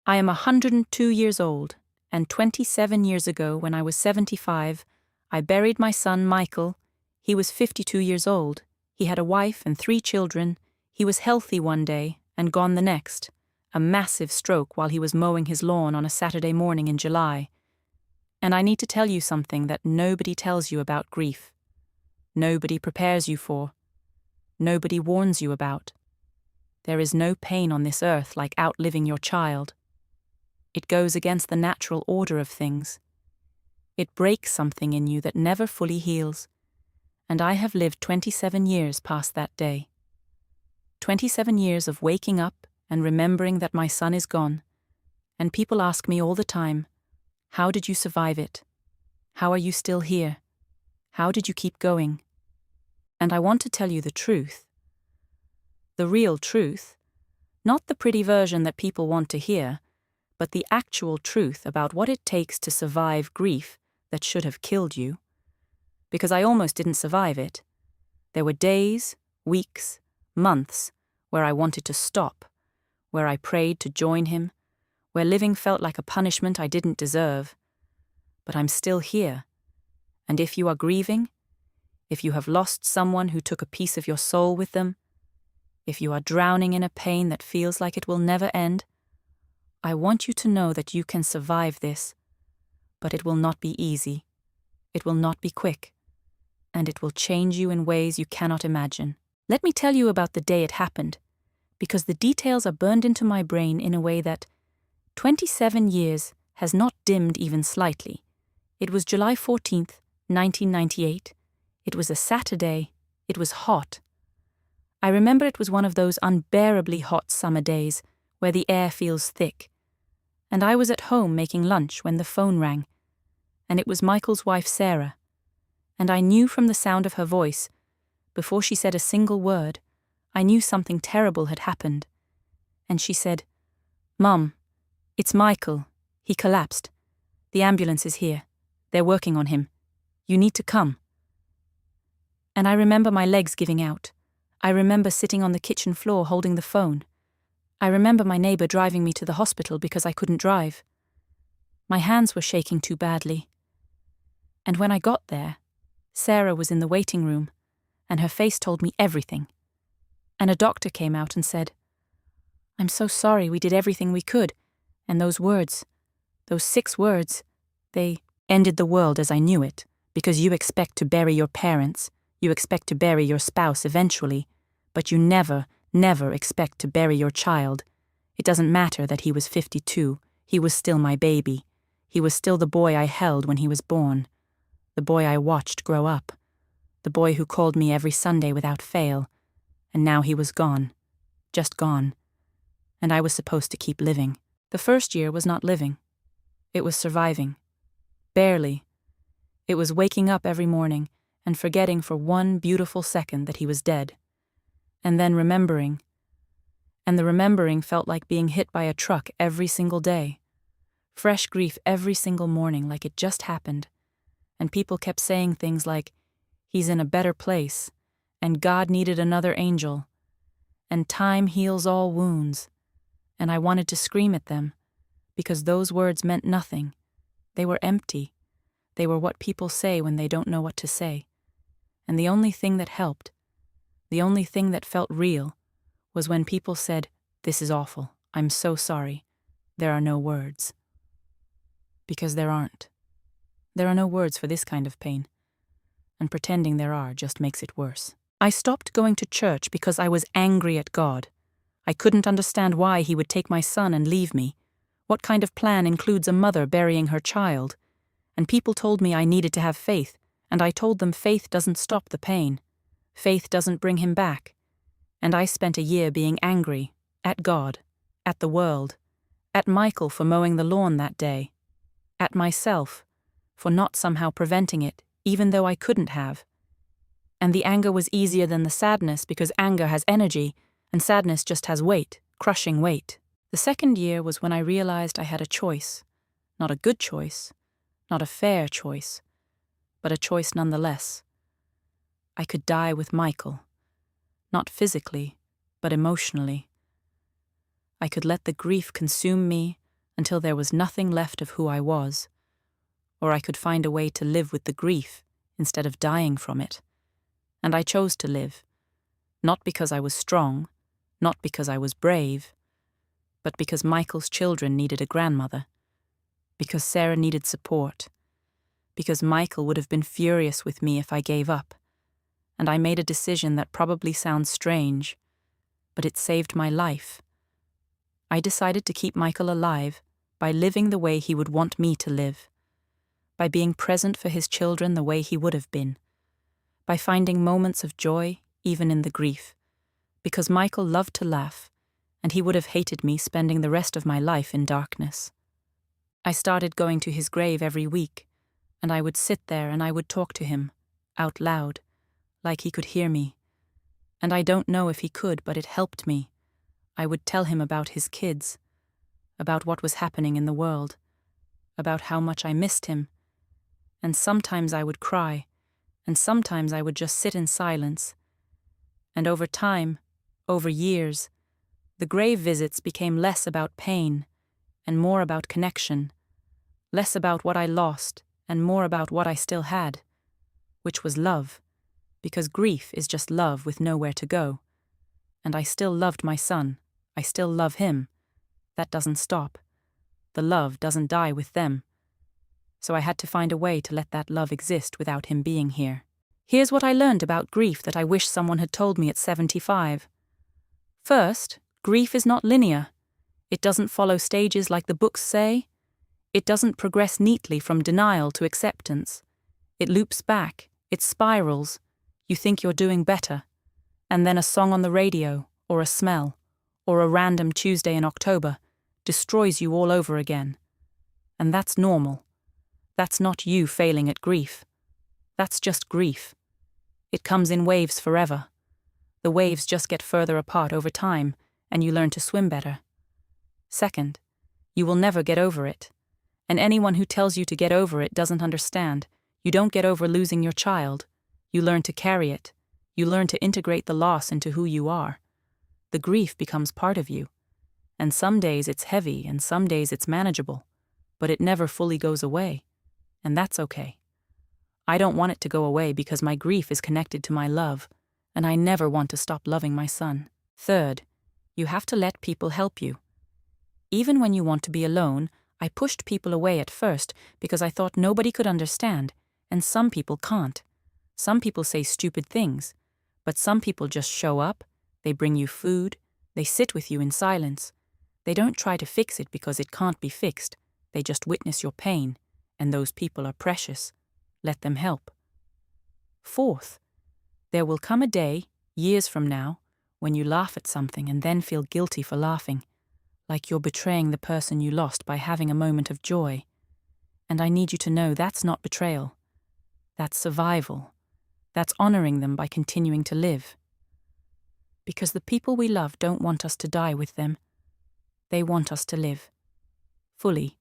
I am 102 years old, and 27 years ago, when I was 75, I buried my son Michael. He was 52 years old. He had a wife and 3 children. He was healthy one day and gone the next. A massive stroke while he was mowing his lawn on a Saturday morning in July. And I need to tell you something that nobody tells you about grief. Nobody prepares you for. Nobody warns you about. There is no pain on this earth like outliving your child. It goes against the natural order of things. It breaks something in you that never fully heals. And I have lived 27 years past that day. 27 years of waking up and remembering that my son is gone. And people ask me all the time, how did you survive it? How are you still here? How did you keep going? And I want to tell you the truth. The real truth. Not the pretty version that people want to hear, but the actual truth about what it takes to survive grief that should have killed you. Because I almost didn't survive it. There were days, weeks, months where I wanted to stop, where I prayed to join him, where living felt like a punishment I didn't deserve. But I'm still here. And if you are grieving, if you have lost someone who took a piece of your soul with them, if you are drowning in a pain that feels like it will never end, I want you to know that you can survive this, but it will not be easy. It will not be quick, and it will change you in ways you cannot imagine. Let me tell you about the day it happened, because the details are burned into my brain in a way that 27 years has not dimmed even slightly. It was July 14th, 1998. It was a Saturday. It was hot. I remember it was one of those unbearably hot summer days where the air feels thick. And I was at home making lunch when the phone rang. And it was Michael's wife, Sarah. And I knew from the sound of her voice, before she said a single word, I knew something terrible had happened. And she said, "Mum, it's Michael. He collapsed. The ambulance is here. They're working on him. You need to come." And I remember my legs giving out. I remember sitting on the kitchen floor holding the phone. I remember my neighbor driving me to the hospital because I couldn't drive. My hands were shaking too badly. And when I got there, Sarah was in the waiting room, and her face told me everything. And a doctor came out and said, "I'm so sorry, we did everything we could, and those words, those 6 words, they ended the world as I knew it, because you expect to bury your parents, you expect to bury your spouse eventually, but you never expect to bury your child. It doesn't matter that he was 52, he was still my baby. He was still the boy I held when he was born, the boy I watched grow up, the boy who called me every Sunday without fail, and now he was gone, just gone, and I was supposed to keep living. The first year was not living. It was surviving. Barely. It was waking up every morning and forgetting for one beautiful second that he was dead. And then remembering. And the remembering felt like being hit by a truck every single day. Fresh grief every single morning like it just happened. And people kept saying things like, "He's in a better place," and "God needed another angel," and "Time heals all wounds." And I wanted to scream at them, because those words meant nothing. They were empty. They were what people say when they don't know what to say. And the only thing that helped, the only thing that felt real, was when people said, "This is awful. I'm so sorry. There are no words." Because there aren't. There are no words for this kind of pain. And pretending there are just makes it worse. I stopped going to church because I was angry at God. I couldn't understand why he would take my son and leave me. What kind of plan includes a mother burying her child? And people told me I needed to have faith, and I told them faith doesn't stop the pain. Faith doesn't bring him back. And I spent a year being angry, at God, at the world, at Michael for mowing the lawn that day, at myself, for not somehow preventing it, even though I couldn't have. And the anger was easier than the sadness because anger has energy, and sadness just has weight, crushing weight. The second year was when I realized I had a choice. Not a good choice, not a fair choice, but a choice nonetheless. I could die with Michael. Not physically, but emotionally. I could let the grief consume me, until there was nothing left of who I was, or I could find a way to live with the grief instead of dying from it. And I chose to live, not because I was strong, not because I was brave, but because Michael's children needed a grandmother, because Sarah needed support, because Michael would have been furious with me if I gave up, and I made a decision that probably sounds strange, but it saved my life. I decided to keep Michael alive by living the way he would want me to live, by being present for his children the way he would have been, by finding moments of joy even in the grief, because Michael loved to laugh, and he would have hated me spending the rest of my life in darkness. I started going to his grave every week, and I would sit there and I would talk to him, out loud, like he could hear me. And I don't know if he could, but it helped me. I would tell him about his kids, about what was happening in the world, about how much I missed him. And sometimes I would cry, and sometimes I would just sit in silence. And over time, over years, the grave visits became less about pain and more about connection, less about what I lost and more about what I still had, which was love, because grief is just love with nowhere to go. And I still loved my son. I still love him. That doesn't stop. The love doesn't die with them. So I had to find a way to let that love exist without him being here. Here's what I learned about grief that I wish someone had told me at 75. First, grief is not linear. It doesn't follow stages like the books say. It doesn't progress neatly from denial to acceptance. It loops back, it spirals. You think you're doing better, and then a song on the radio, or a smell, or a random Tuesday in October destroys you all over again. And that's normal. That's not you failing at grief. That's just grief. It comes in waves forever. The waves just get further apart over time, and you learn to swim better. Second, you will never get over it. And anyone who tells you to get over it doesn't understand. You don't get over losing your child. You learn to carry it. You learn to integrate the loss into who you are. The grief becomes part of you. And some days it's heavy and some days it's manageable. But it never fully goes away. And that's okay. I don't want it to go away because my grief is connected to my love, and I never want to stop loving my son. Third, you have to let people help you. Even when you want to be alone, I pushed people away at first because I thought nobody could understand, and some people can't. Some people say stupid things, but some people just show up, they bring you food, they sit with you in silence. They don't try to fix it because it can't be fixed. They just witness your pain, and those people are precious. Let them help. Fourth, there will come a day, years from now, when you laugh at something and then feel guilty for laughing, like you're betraying the person you lost by having a moment of joy. And I need you to know that's not betrayal. That's survival. That's honoring them by continuing to live. Because the people we love don't want us to die with them. They want us to live. Fully,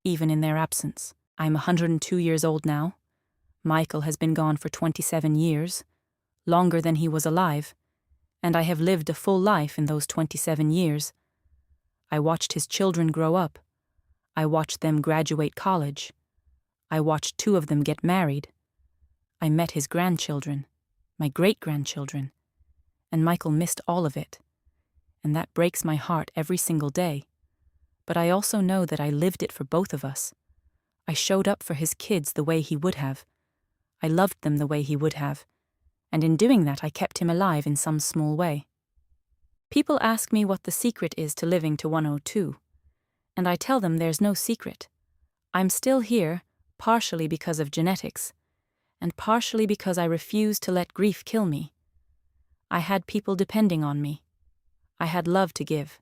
even in their absence. I'm 102 years old now. Michael has been gone for 27 years, longer than he was alive, and I have lived a full life in those 27 years. I watched his children grow up. I watched them graduate college. I watched 2 of them get married. I met his grandchildren, my great-grandchildren, and Michael missed all of it. And that breaks my heart every single day. But I also know that I lived it for both of us. I showed up for his kids the way he would have. I loved them the way he would have. And in doing that, I kept him alive in some small way. People ask me what the secret is to living to 102. And I tell them there's no secret. I'm still here, partially because of genetics, and partially because I refuse to let grief kill me. I had people depending on me. I had love to give.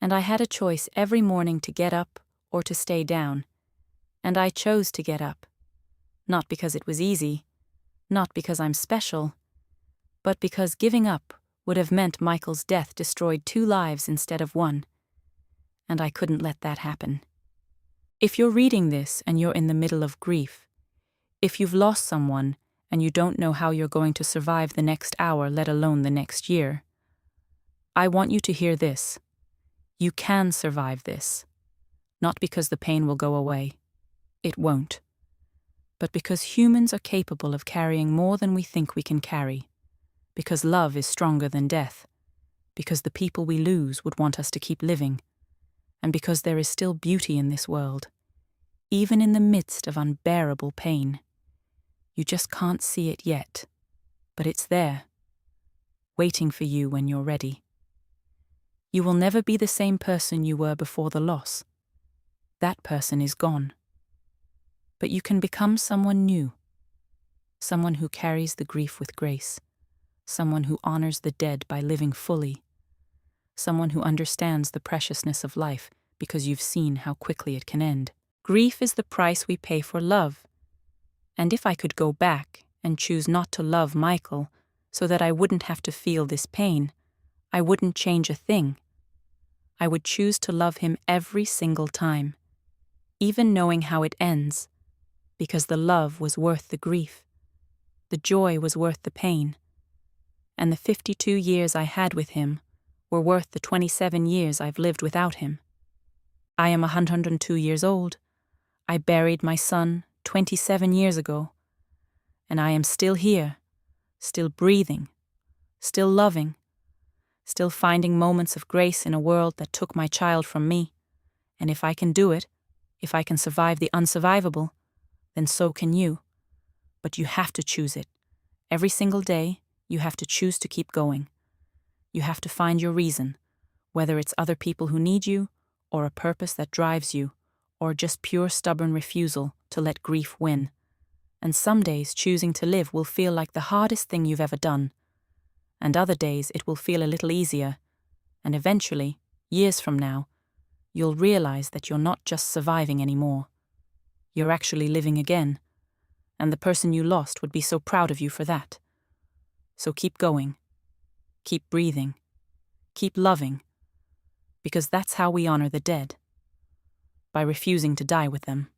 And I had a choice every morning to get up or to stay down. And I chose to get up. Not because it was easy, not because I'm special, but because giving up would have meant Michael's death destroyed 2 lives instead of 1. And I couldn't let that happen. If you're reading this and you're in the middle of grief, if you've lost someone and you don't know how you're going to survive the next hour, let alone the next year, I want you to hear this. You can survive this. Not because the pain will go away. It won't. But because humans are capable of carrying more than we think we can carry. Because love is stronger than death. Because the people we lose would want us to keep living. And because there is still beauty in this world, even in the midst of unbearable pain. You just can't see it yet, but it's there, waiting for you when you're ready. You will never be the same person you were before the loss. That person is gone. But you can become someone new, someone who carries the grief with grace, someone who honors the dead by living fully, someone who understands the preciousness of life because you've seen how quickly it can end. Grief is the price we pay for love. And if I could go back and choose not to love Michael so that I wouldn't have to feel this pain, I wouldn't change a thing. I would choose to love him every single time, even knowing how it ends, because the love was worth the grief, the joy was worth the pain, and the 52 years I had with him were worth the 27 years I've lived without him. I am 102 years old. I buried my son 27 years ago, and I am still here, still breathing, still loving, still finding moments of grace in a world that took my child from me. And if I can do it, if I can survive the unsurvivable, then so can you. But you have to choose it. Every single day, you have to choose to keep going. You have to find your reason, whether it's other people who need you, or a purpose that drives you, or just pure stubborn refusal to let grief win. And some days choosing to live will feel like the hardest thing you've ever done. And other days it will feel a little easier. And eventually, years from now, you'll realize that you're not just surviving anymore. You're actually living again. And the person you lost would be so proud of you for that. So keep going. Keep breathing. Keep loving. Because that's how we honor the dead. By refusing to die with them.